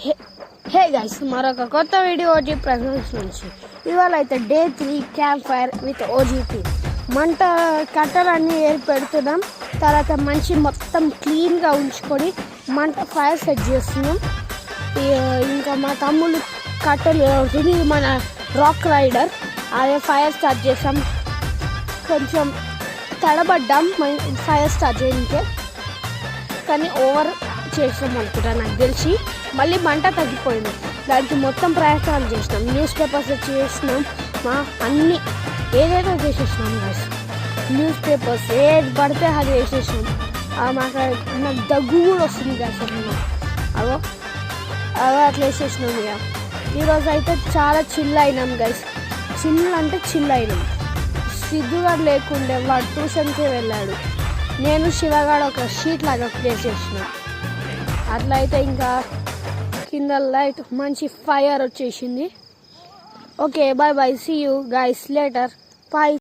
హే hey guys, మరొక కొత్త video OG presence నుంచి. ఇవాళ అయితే డే 3 క్యాంప్ ఫైర్ విత్ ఓజీపీ. మంట కట్టలన్నీ ఏరి పెడుతున్నాం. తర్వాత మంచి మొత్తం క్లీన్గా ఉంచుకొని మంట ఫైర్ సెట్ చేస్తున్నాం. ఇంకా మా తమ్ముళ్ళు కట్టెలు తిని మన రాక్ రైడర్ అదే ఫైర్ స్టార్ట్ చేసాం. కొంచెం తడబడ్డాం ఫైర్ స్టార్ట్ చేయడానికే, కానీ ఓవర్ చేసాం అనుకుంటా నాకు తెలిసి. మళ్ళీ మంట తగ్గిపోయింది. దానికి మొత్తం ప్రయత్నాలు చేసినాం, న్యూస్ పేపర్స్ చేసినాం, అన్నీ ఏదైనా చేసేసినాం గాయస్. న్యూస్ పేపర్స్ ఏది పడితే అది వేసేసినాం. నాకు దగ్గు కూడా వస్తుంది గాయస్. అవో అట్లా వేసేసినాం. ఇక ఈరోజు అయితే చాలా చిల్ అయినాం గైస్. చిల్ అయినాం. సిద్ధుగాడు లేకుండే, వాడు ట్యూషన్కే వెళ్ళాడు. నేను శివగాడు ఒక షీట్ లాగా ప్లేస్ చేసిన. అట్లా అయితే ఇంకా కింద లైట్ మంచి ఫైర్ వచ్చేసింది. Okay, bye bye, see you guys later, bye.